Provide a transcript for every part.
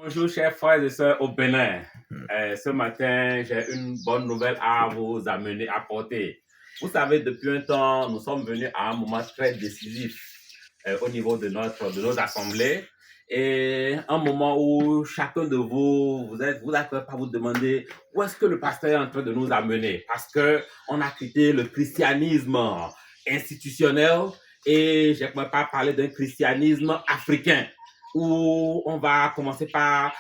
Bonjour, chers frères et sœurs au Bénin. Ce matin, j'ai une bonne nouvelle à vous amener, apporter. Vous savez, depuis un temps, nous sommes venus à un moment très décisif au niveau de nos assemblées. Et un moment où chacun de vous n'êtes pas vous demander où est-ce que le pasteur est en train de nous amener. Parce qu'on a quitté le christianisme institutionnel et je ne peux pas parler d'un christianisme africain, où on va commencer par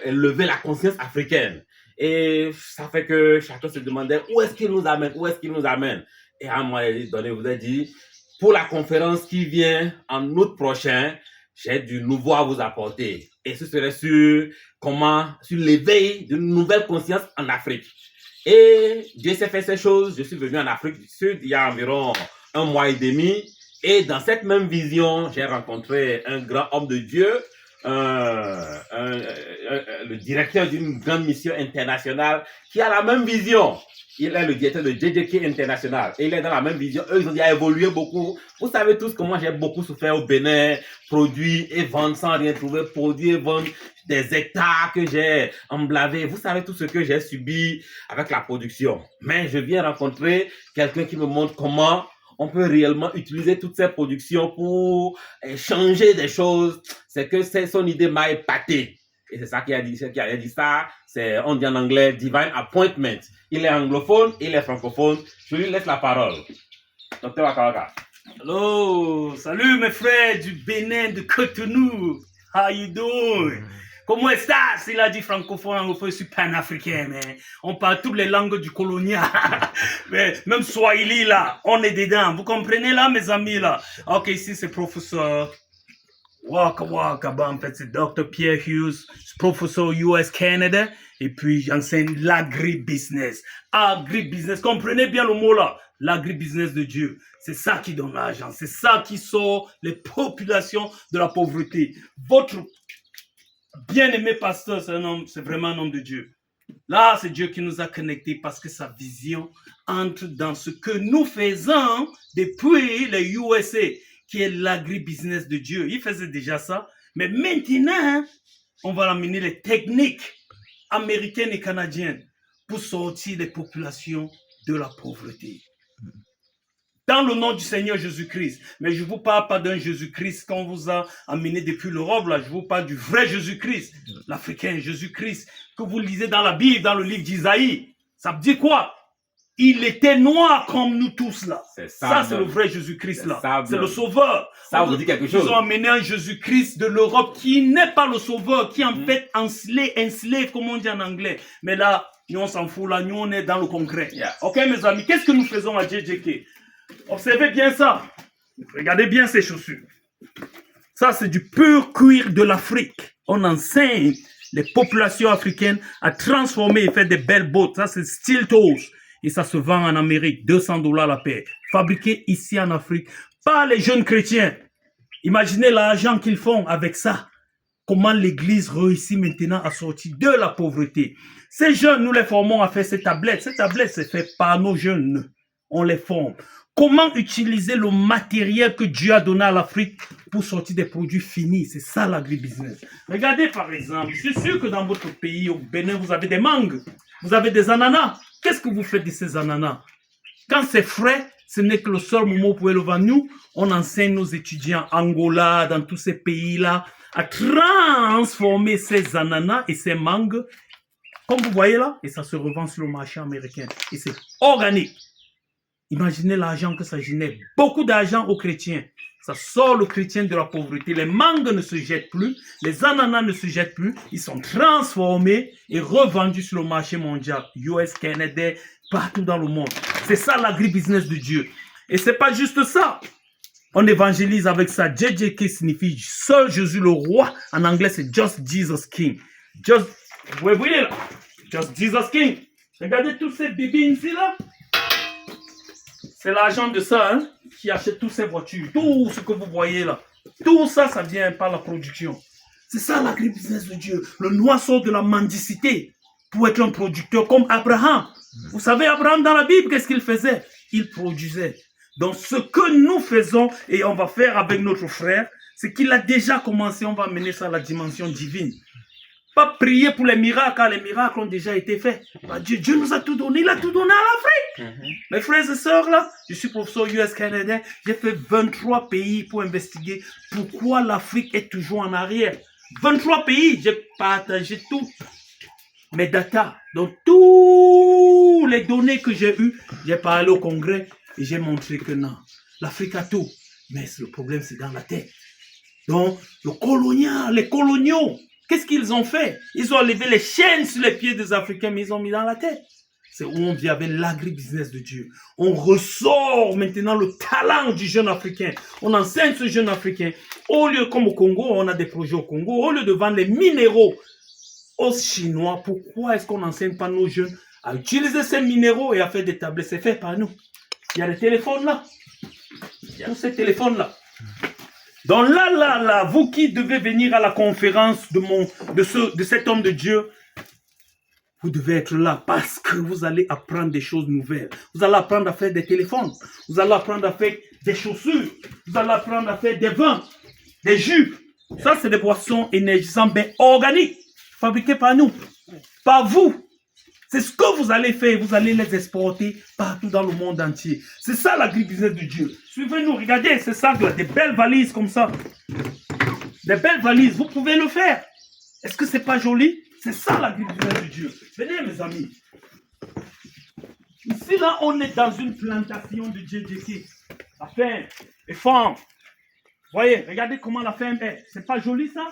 élever la conscience africaine. Et ça fait que chacun se demandait où est-ce qu'il nous amène, où est-ce qu'il nous amène. Et à un moment donné, vous avez dit, pour la conférence qui vient en août prochain, j'ai du nouveau à vous apporter. Et ce serait sur l'éveil d'une nouvelle conscience en Afrique. Et Dieu s'est fait ces choses. Je suis venu en Afrique du Sud il y a environ 1 mois et demi. Et dans cette même vision, j'ai rencontré un grand homme de Dieu, le directeur d'une grande mission internationale qui a la même vision. Il est le directeur de JJK International et il est dans la même vision. Eux, ils ont déjà évolué beaucoup. Vous savez tous comment j'ai beaucoup souffert au Bénin, produire et vendre sans rien trouver, produire et vendre des hectares que j'ai emblavés. Vous savez tout ce que j'ai subi avec la production. Mais je viens rencontrer quelqu'un qui me montre comment on peut réellement utiliser toutes ces productions pour changer des choses. C'est que son idée m'a épaté. Et c'est ça qui a dit ça. On dit en anglais divine appointment. Il est anglophone, il est francophone. Je lui laisse la parole. Docteur Wakawaka. Hello, salut mes frères du Bénin, de Cotonou. How you doing? Comment estás? Il a dit francophone, anglophone, je suis panafricain, mais on parle toutes les langues du colonial. Mais même Swahili là, on est dedans. Vous comprenez là, mes amis là? Ok, ici c'est professeur Waka Waka, en fait c'est Dr. Pierre Hughes, professeur US Canada, et puis j'enseigne l'agribusiness. Agribusiness, comprenez bien le mot là, l'agribusiness de Dieu. C'est ça qui donne l'argent, c'est ça qui sort les populations de la pauvreté. Votre bien-aimé pasteur, c'est vraiment un homme de Dieu. Là, c'est Dieu qui nous a connectés parce que sa vision entre dans ce que nous faisons depuis les USA, qui est l'agribusiness de Dieu. Il faisait déjà ça, mais maintenant, on va amener les techniques américaines et canadiennes pour sortir les populations de la pauvreté. Dans le nom du Seigneur Jésus-Christ. Mais je ne vous parle pas d'un Jésus-Christ qu'on vous a amené depuis l'Europe. Là, je vous parle du vrai Jésus-Christ, l'Africain Jésus-Christ, que vous lisez dans la Bible, dans le livre d'Isaïe. Ça veut dire quoi? Il était noir comme nous tous là. Ça, c'est le vrai Jésus-Christ là. C'est le Sauveur. Ça vous dit quelque chose? Ils ont amené un Jésus-Christ de l'Europe qui n'est pas le Sauveur, qui est en fait un slave, comme on dit en anglais. Mais là, nous on s'en fout là, nous on est dans le concret. Yeah. Ok mes amis, qu'est-ce que nous faisons à JJK? Observez bien ça. Regardez bien ces chaussures. Ça, c'est du pur cuir de l'Afrique. On enseigne les populations africaines à transformer et faire des belles bottes. Ça, c'est steel toes. Et ça se vend en Amérique, $200 la paire. Fabriqué ici en Afrique par les jeunes chrétiens. Imaginez l'argent qu'ils font avec ça. Comment l'Église réussit maintenant à sortir de la pauvreté. Ces jeunes, nous les formons à faire ces tablettes. Ces tablettes, c'est fait par nos jeunes. On les forme. Comment utiliser le matériel que Dieu a donné à l'Afrique pour sortir des produits finis. C'est ça l'agribusiness. Regardez par exemple, je suis sûr que dans votre pays, au Bénin, vous avez des mangues. Vous avez des ananas. Qu'est-ce que vous faites de ces ananas? Quand c'est frais, ce n'est que le seul moment où vous pouvez le vendre. Nous, on enseigne nos étudiants Angola, dans tous ces pays-là, à transformer ces ananas et ces mangues, comme vous voyez là, et ça se revend sur le marché américain. Et c'est organique. Imaginez l'argent que ça génère. Beaucoup d'argent aux chrétiens. Ça sort le chrétien de la pauvreté. Les mangues ne se jettent plus. Les ananas ne se jettent plus. Ils sont transformés et revendus sur le marché mondial. US, Canada, partout dans le monde. C'est ça l'agribusiness de Dieu. Et c'est pas juste ça. On évangélise avec ça. JJK signifie seul Jésus le roi. En anglais, c'est Just Jesus King. Just, vous voyez là? Just Jesus King. Regardez tous ces bébés ici là. C'est l'argent de ça hein, qui achète toutes ces voitures. Tout ce que vous voyez là. Tout ça, ça vient par la production. C'est ça l'agribusiness de Dieu. Le noir sort de la mendicité pour être un producteur comme Abraham. Vous savez, Abraham dans la Bible, qu'est-ce qu'il faisait? Il produisait. Donc ce que nous faisons et on va faire avec notre frère, c'est qu'il a déjà commencé, on va mener ça à la dimension divine. Pas prier pour les miracles, car les miracles ont déjà été faits. Bah, Dieu nous a tout donné, il a tout donné à l'Afrique. Mes frères et sœurs, là, je suis professeur US canadien, j'ai fait 23 pays pour investiguer pourquoi l'Afrique est toujours en arrière. 23 pays, j'ai partagé tout. Mes data, donc tous les données que j'ai eues, j'ai parlé au Congrès et j'ai montré que non, l'Afrique a tout. Mais le problème, c'est dans la tête. Donc, les coloniaux, qu'est-ce qu'ils ont fait? Ils ont levé les chaînes sur les pieds des Africains, mais ils ont mis dans la tête. C'est où on vit avec l'agribusiness de Dieu. On ressort maintenant le talent du jeune Africain. On enseigne ce jeune Africain. Au lieu, comme au Congo, on a des projets au Congo, au lieu de vendre les minéraux aux Chinois, pourquoi est-ce qu'on n'enseigne pas nos jeunes à utiliser ces minéraux et à faire des tablettes? C'est fait par nous. Il y a les téléphones là. Il y a tous ces téléphones là. Donc là, vous qui devez venir à la conférence de cet homme de Dieu, vous devez être là parce que vous allez apprendre des choses nouvelles. Vous allez apprendre à faire des téléphones. Vous allez apprendre à faire des chaussures. Vous allez apprendre à faire des vins, des jus. Ça, c'est des boissons énergisantes, mais organiques, fabriquées par nous, par vous. C'est ce que vous allez faire. Vous allez les exporter partout dans le monde entier. C'est ça l'agribusiness de Dieu. Suivez-nous, regardez, c'est ça, des belles valises comme ça. Des belles valises, vous pouvez le faire. Est-ce que c'est pas joli? C'est ça l'agribusiness de Dieu. Venez, mes amis. Ici, là, on est dans une plantation de JJK. La ferme est forte. Voyez, regardez comment la ferme est. C'est pas joli, ça?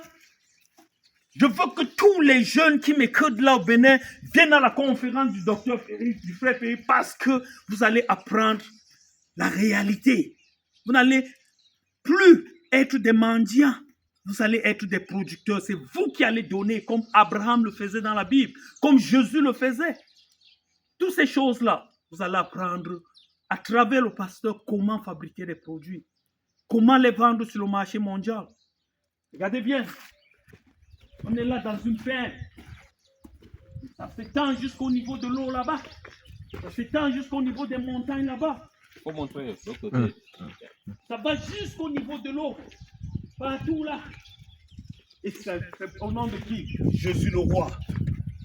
Je veux que tous les jeunes qui m'écoutent là au Bénin viennent à la conférence du docteur Ferry, du frère Ferry, parce que vous allez apprendre la réalité. Vous n'allez plus être des mendiants. Vous allez être des producteurs. C'est vous qui allez donner comme Abraham le faisait dans la Bible, comme Jésus le faisait. Toutes ces choses-là, vous allez apprendre à travers le pasteur comment fabriquer des produits, comment les vendre sur le marché mondial. Regardez bien. On est là dans une ferme. Ça s'étend jusqu'au niveau de l'eau là-bas. Ça s'étend jusqu'au niveau des montagnes là-bas. Il faut montrer l'autre côté. Ça va jusqu'au niveau de l'eau. Partout là. Et c'est au nom de qui? Jésus le roi.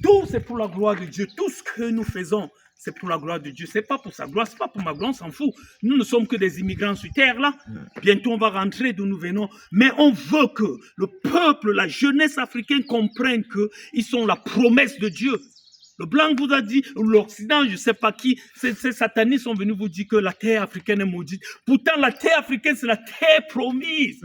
Tout c'est pour la gloire de Dieu. Tout ce que nous faisons, c'est pour la gloire de Dieu. C'est pas pour sa gloire, c'est pas pour ma gloire, on s'en fout. Nous ne sommes que des immigrants sur terre là. Bientôt on va rentrer d'où nous venons. Mais on veut que le peuple, la jeunesse africaine comprenne qu'ils sont la promesse de Dieu. Le blanc vous a dit, l'Occident, je ne sais pas qui, ces satanistes sont venus vous dire que la terre africaine est maudite. Pourtant, la terre africaine, c'est la terre promise.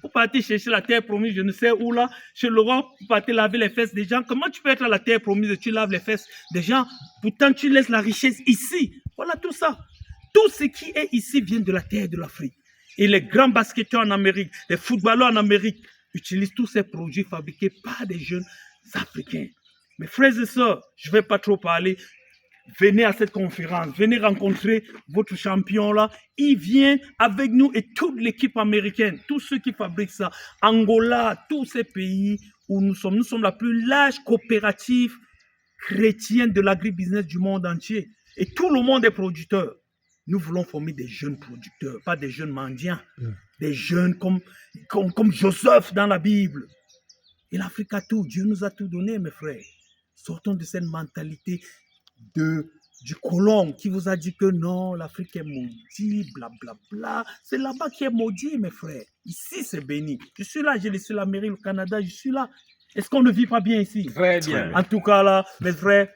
Vous partez chercher la terre promise, je ne sais où là, chez l'Europe, vous partez laver les fesses des gens. Comment tu peux être à la terre promise et tu laves les fesses des gens? Pourtant, tu laisses la richesse ici. Voilà tout ça. Tout ce qui est ici vient de la terre de l'Afrique. Et les grands basketteurs en Amérique, les footballeurs en Amérique, utilisent tous ces produits fabriqués par des jeunes africains. Mes frères et sœurs, je ne vais pas trop parler. Venez à cette conférence, venez rencontrer votre champion là. Il vient avec nous et toute l'équipe américaine, tous ceux qui fabriquent ça. Angola, tous ces pays où nous sommes la plus large coopérative chrétienne de l'agribusiness du monde entier. Et tout le monde est producteur. Nous voulons former des jeunes producteurs, pas des jeunes mendiants. Des jeunes comme Joseph dans la Bible. Et l'Afrique a tout, Dieu nous a tout donné, mes frères. Sortons de cette mentalité du colon qui vous a dit que non, l'Afrique est maudite, blablabla. C'est là-bas qui est maudit, mes frères. Ici, c'est béni. Je suis là, j'ai laissé l'Amérique, le Canada, je suis là. Est-ce qu'on ne vit pas bien ici? Très bien. En tout cas, là, mes frères,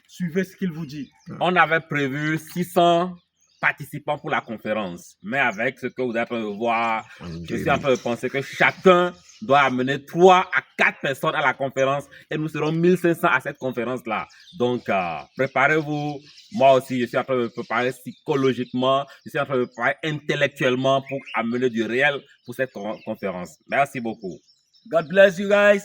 suivez ce qu'il vous dit. On avait prévu 600 participants pour la conférence. Mais avec ce que vous avez pu voir, je suis en train de penser que chacun doit amener 3 à 4 personnes à la conférence et nous serons 1500 à cette conférence-là. Donc, préparez-vous. Moi aussi, je suis en train de me préparer psychologiquement, je suis en train de me préparer intellectuellement pour amener du réel pour cette conférence. Merci beaucoup. God bless you guys.